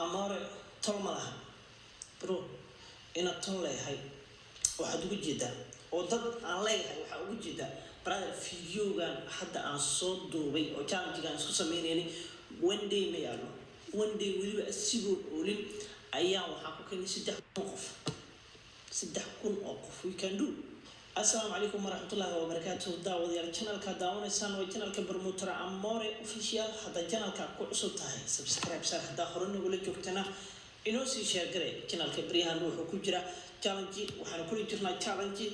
amore tol ma laha bro inaad tol leeyahay waxaad ugu jeedaa oo dad aan leeyahay waxaa ugu jeedaa brother videogan hadda aan soo duubay oo challenge-gaan isku sameynayni one day ma yaalo one day weliba asigoo oolin ayaan waxaa ku keenay 3,000 qof we can do. Assalamu alaikum warahmatullahi wabarakatuh. Daawadayaal channelka daawanaysan waa channelka Promoter Amore official. Hadda channelka ku cusub tahay subscribe sar hadda hore nagula joogtana inoo sii share garee channelka Brian wuxuu ku jira challenge waxaan ku jirnaa challenge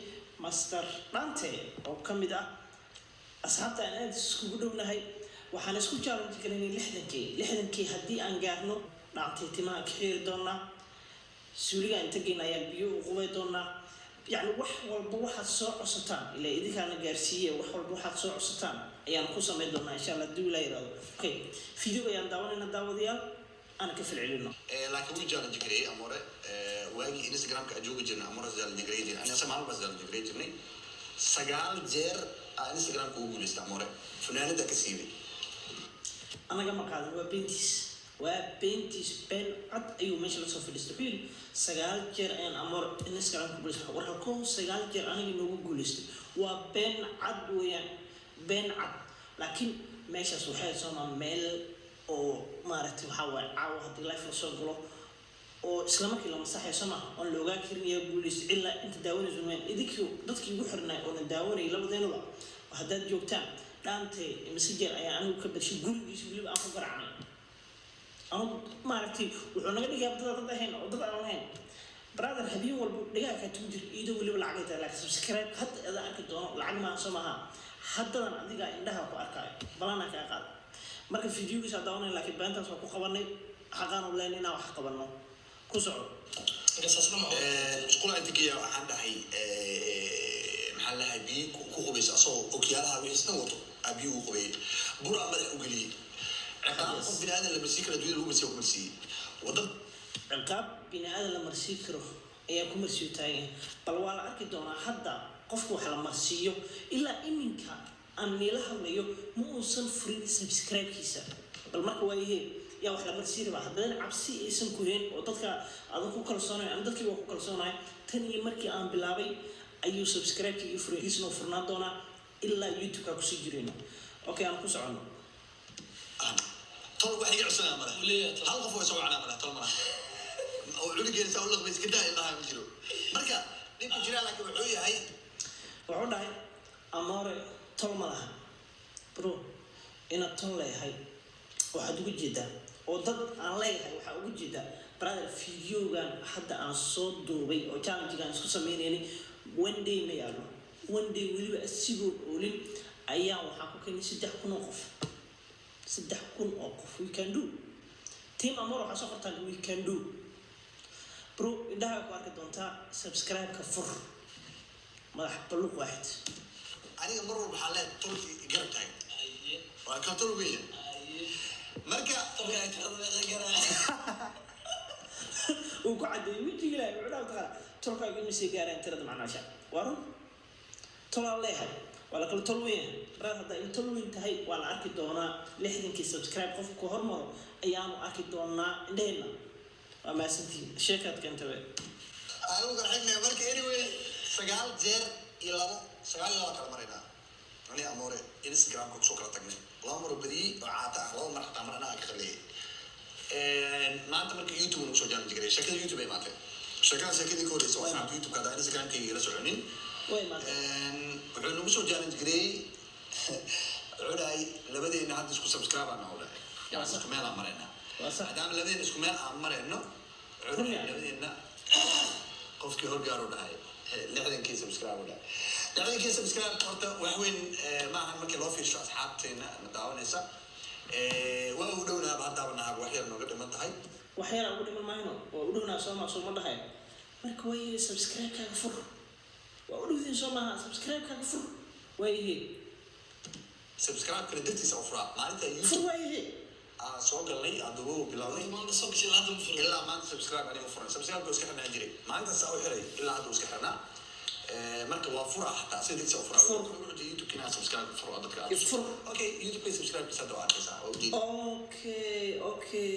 master Dante oo kamid ah asxaabta aan isku dhownahay waxaan isku challenge galinay 60k haddii aan gaarno Dante timaa ka xiri doona suuliga inta geynaya biyo u qubay doona يعني والله واحد صوع سلطان إلا إذا كان جارسية واحد صوع سلطان يعني قصة ميدونا إن شاء الله الدولة يراد أوكي فيديو يعني داوننا داو ديال أنا كيف العلونا لكن وين جال نجري أموره واجي إنستغرام كأجوج جنا أموره زال نجري جنا أنا سمعه بس زال نجري جني سجال جير إنستغرام كوجو نستعمره فنان ده كسيبي أنا جمع كذا وبنتيس بين عد أيوة ماشي لصوف الاستقبال سجال جير أن أمر إنستغرام كوجو ورحكون سجال جير أنا جنوب جولست وبين عد ويان بين عد لكن ماشي سوحي صنع ميل أو مارت وحاول عاوه لايف وصقله أو إسلامك لما صح يسمع أن لوجا كرني جولست إلا أنت داوني زمان إذا ضدك يبحرنا أو نداوني لا بدينا لا وهذا جوكتان دانتي مسجل أنا وكبر شيء جول يسوي لي أفكر عنه أنا ما عرفتي وأنا قاعد أجيب ضد هنا وضد أنا هنا برادر هذي والبداية كانت توجد إيده واللي بالعقد لكن سبسكرايب حتى إذا أكيد العقد ما سمعها حتى أنا أديك عندها وأركاي بلانا كأقل مركب فيديو بس أداوني لكن بنتها سوق قبرني حقنا ولا لنا وحقبرنا كسر شكون عندك يا عند هاي محلها بي كوكو بس أصو أوكيالها ويسنوتو أبي وقبي برا ملح وقلي عقاب بني آدم لما سيكره دويل هو مسيو كمرسي وضد عقاب بني آدم لما سيكره أيه كمرسي تاعي بل ولا أكيد أنا حدا قفوا على مرسيو إلا إنك أني لها ميو مو وصل فري سبسكرايب كيسا بل ما هو إيه يا واحد مرسي ربع بدل عبسي اسم كوهين وضدك أذكر كل سنة عندك يوم كل سنة تاني مركي أنا بلابي أيو سبسكرايب كي فري اسمه فرناندونا إلا يوتيوب كوسيجرينا أوكي أنا كوسعنا طول واحد يعصنا مرة هل غفوا يسوي عنا مرة طول مرة أو علوي جالس أقول لك بس كده إلا هاي مجرو مركا نيجي جري لك وعوي هاي وعود هاي أمور طول مرة برو إن طول لي هاي واحد وجد جدا وضد عن لي هاي واحد وجد جدا برادر فيديو كان حتى عن صوت دوبي أو challenge كان اسمه سميني one day ما يعلو one day ولي أسيبه أولين أيام وحكوا كني 6,000 قف 6,000 qof we can do team amoro waxa soo qortaan we can do bro indaha ku arki doontaa subscribe ka fur madax baluq waaxid aniga mar walba waxaa leedahay tolki garab taagan waa ka tol weyn marka tolka ay tirada garaa uu ku cadeeyay wijiga ilaahay wuxuu dhaw tolka ay imisay gaareen tirada macnaasha waru tolaa leeyahay ولا كل تلوين برا هذا التلوين تهي ولا أكيد دونا لحدين كي سبسكرايب قف كهرمر أيام أكيد دونا عندنا وما سنتي شركة كنت بي أنا ممكن حكنا برك anyway سجال جير يلا سجال يلا كلامنا أنا أموري إنستغرام كنت شكرا تجني الله أمر بدي وعاتا الله أمر حتى أمرنا أكخليه ما أنت برك يوتيوب نقصو جان جري شكل يوتيوب ما أنت شكل يكون يسوي عن يوتيوب كذا إنستغرام كي يلسونين وحنا نقصو جالنج جري عوداي لبدينا حد يسكو سبسكرايب أنا عوداي يعني نسكو ميل أمرنا دام لبدينا نسكو ميل أمرنا عوداي لبدينا قفكي هرجع عوداي لحدين كي سبسكرايب عوداي لحدين كي سبسكرايب قرطة وحوين ما هم مكان لوفي شو أصحابتنا نداون هسا وأودونا بعد داونا وحير نقدر منتهي وحير أقول ما هنا وأودونا سوما سوما ده مركوي سبسكرايب كافر وأقول إن شاء الله سبسكرايب كافر ويه سبسكرايب كردتي سوفرا ما أنت يوتيوب ويه سوق اللي أدوه بلاوي ما أنت سوق شيء هذا مفرد إلا ما أنت سبسكرايب عليه مفرد سبسكرايب بس كحنا نجري ما أنت سوي حري إلا هذا بس كحنا marka waa fura xataa sidii soo fura YouTube kana subscribe fura dadka okay YouTube please subscribe bisa doo arkaysa okay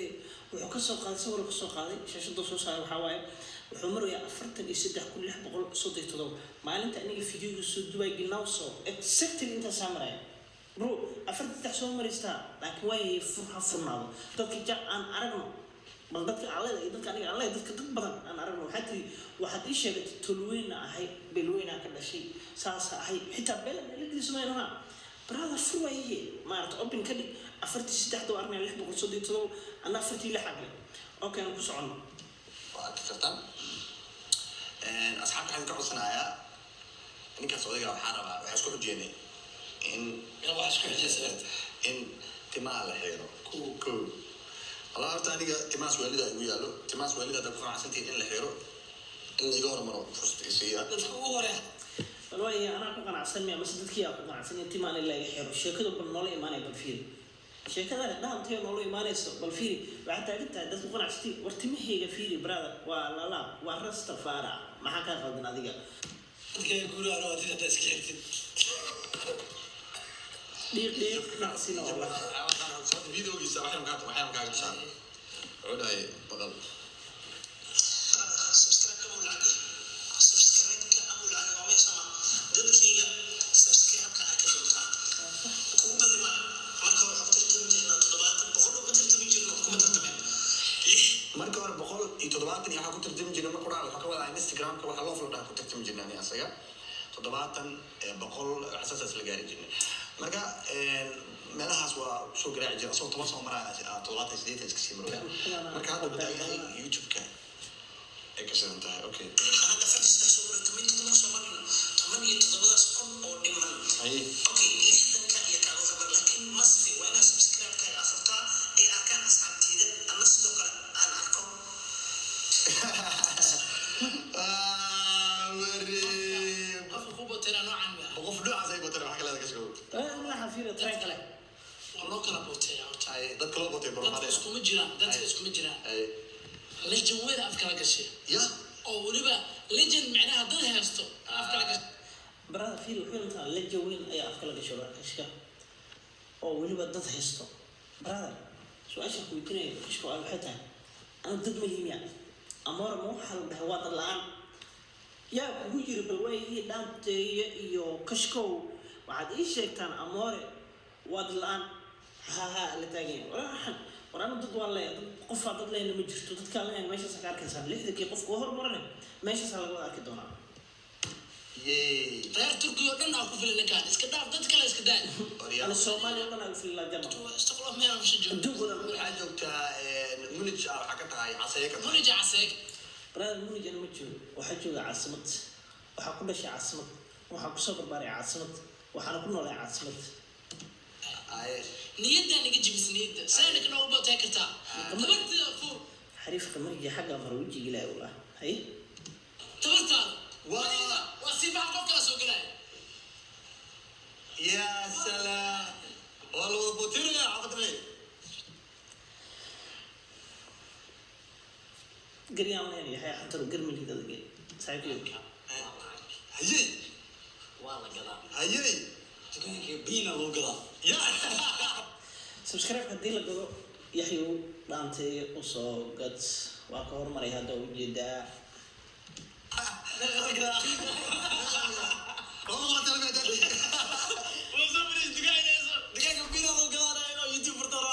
wuxuu ka soo qaaday sawir ka soo qaaday shaashada soo saaray waxa waaye wuxuu marayaa 43,637 maalinta aniga fiidiyowga soo duubay ginawso exactly inta saamaray bro 43 soo marista laakiin way furnaado dadka aan aragno bal dadka alle dadka aniga alle dadka dad badan aan aragno waxaad ii sheegtay tolweyna ahay belweyna ka dhashay saas ahay xitaa belan iladiis ma inaha brother fuwaye maarta open ka dhig 43 doo arnay 637 ana 46 xaqle okay aan ku socono waa tartan asxaabta waxaan ka codsanayaa ninkaas odayga waxaa rabaa waxaa isku xujeenay in timaa la xiro ko الله أرتاني تماس والدها يقول تماس والدها تكون عسنتي إن الحيرو اللي يجور مرة فرصة إسيا. والله أنا أكون عسني بس تذكي أكون عسني تمان اللي يحيرو شيء كده بالنول إيماني بالفيل شيء كده لا تيجي نول إيماني بالفيل بعد تعرف ده تكون عسني ورتمي هي فيلي برادر ولا لا ورست الفارع ما حكى خدنا ذيك. تذكي يقولوا أنا وتيجي تسكيرت. دير ناسينا والله. فيديو جيسا وحيم كاتو سان عودا هي بغل سبسكرايب كأبو العقل وما يسمى دبكيga سبسكرايب كأكيد وكوبا ما marka waxa tartan jirna 700 tartan jirna kuma tartameen marka war 170 waxa ku tartam jirna ma quraal waxa ka wada Instagram ka waxa loo fulo ku tartam jirna ani asaga 700 100 asaas la gaari jirna marka meelahaas waa soo garaac jira soo toban soo maraa 38 iska sii maraa marka hadda badaayay YouTube-ka ay ka soo tahay okay hadda fadhiista soo maraa kamid toban soo maraa 17 kun oo dhiman okay 60 ka iyo kaaga sabar laakiin masfi waa inaad subscribe ka afarta ee arkaan asxaabtida ama sidoo kale aan arko قوبتنا نوعا ما qof noocaas ay bootay waxa kale ka soo لا حفيرة ترى كله والله كلا بوتيا ay dad kala bootay barnaamijka اسكو مجرا ay ليجن وين افكار قشي ya او ولبا ليجن معناها ضل هيستو افكار قشي برادر فيلو انت لجوين اي افكار قشوا اشكا او ولبا دد هيستو برادر سؤال شكو يتني اشكو على حتى انا ضد مليميا امور مو حل بهوات الان يا وجري بالوي دانتي iyo kashko waxaad ii sheegtaan amoore wad laan ha la taagay waraan dad walay qof dad leeyna ma jirto dadka leen meesha ka arkaysan 60 qof oo hormaray meesha laga arki doonaa reer turkiyo dhan aan ku filan lakaan iska dhaaf dad kale iska daa ana Soomaaliya dhan aan filan jama استقلال ما مش جو duugodan waxaa joogtaa munija waxa ka tahay casayka ونرجع عساك برادر munija ma joogo waxa jooga caasimad waxa ku dhashay caasimad waxa ku soo barbaaray caasimad waxaan ku noolay caasimad ay نيدا نيجي جبس نيدا سنة كنا أول بوت هكذا تبرت فور xariifka marjii xagga marwiji ilaahay u lahaa hay تبرت واسيب عقب كلا سوق لا ya salaam والله بوتير يا عفدني قريان يعني هي حتى لو قرمي هذا دقيق سايكل هيي والله قلا هيي تقولك بينا لو قلا يا سبسكرايب hadii la gado yaxyo dhaantay u soo gad waa ka hormaray hada u jeedaa والله ما تعرف هذا وزمن دقايق بينا لو قلا انا يوتيوب برطرا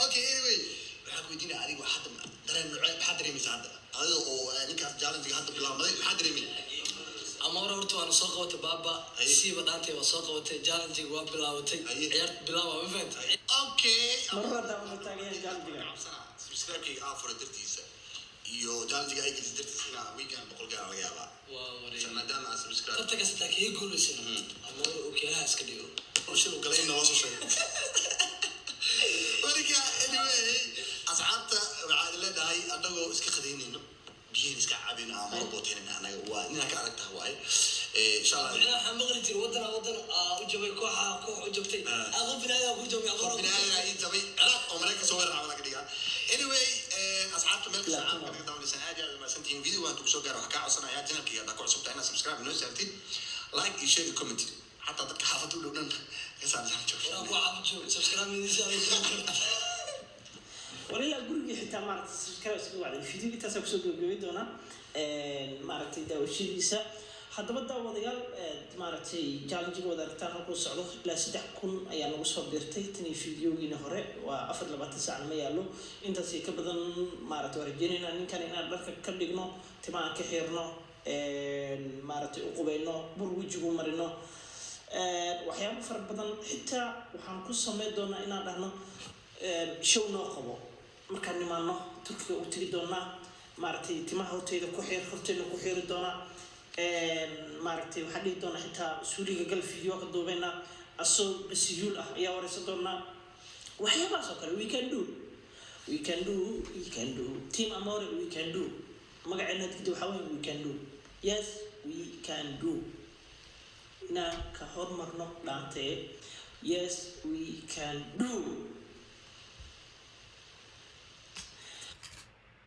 اوكي anyway waxaan ku weydiinaa adigu hadda dareen nooc maxaa dareemaysaa hadda adiga oo ninkaas challenge hadda bilaabmaday maxaa dareemay ama horta waan soo qabatay baaba siiba dhaantay waan soo qabatay challenge waa bilaawtay ciyaar bilaawa ma fahantay okay marada ma taagay jaldiga subscribe-kayga aan furo dartiisa iyo challenge-ga ay gelisay dartiisa weekend 100 gaar laga yaabaa waa wareey maadaama aad subscribe dadka kasta kii guulaysan ama oo keenaa iska dhigo shil kale in noo soo sheegay marka anyway asxaabta waxaan leedahay adagoo iska qadaynayno biyo iska cabino ama robotina anaga waa inaan ka aragtaa waay insha Allah waxaan maqli jiray wadana u jabay koox u jabtay aqoon binaada ku jabay aqoon binaada ay jabay ciraaq oo mareykan soo weerar wada ka dhigaa anyway asxaabta meel kasta aan ka daawanaysan aad iyo aad ma santi in video waan kusoo gaaro waxa ka codsanaya channelkiga hadda ku cusub tahay subscribe inoo saartid like iyo share comment hatta dadka xaafadu u dhowdhan heesaan jecel subscribe wala guriga xitaa maaragtay subscribe isku wacday video taas ku soo gabagabay doona maaragtay daawashadiisa haddaba daawadayaal maaragtay challenge wada aragtaan halkuu socdo ilaa 3,000 ayaa lagu soo beertay tani videogiina hore waa 24 saac ma yaalo intaas ka badan maaragtay warjeynayna ninkan inaan dharka ka dhigno timaan ka xirno maaragtay u qubayno bur wajigu marino waxyaabo fara badan xitaa waxaan ku sameyn doonaa inaan dhahno show noo qabo markaan nimaano turkiga u tiri doonaa maaragtay timaha horteeda ku xir horteeda ku xiri doonaa maaragtay waxaan dhihi doonaa xitaa suuliga gal video ka duubeyna asoo basiyuul ah ayaa wareysan doonaa waxyaabahaas oo kale we can do team Amore we can do magaceena dadka waxaa weeye we can do yes we can do na ka hormarno dhaantee yes we can do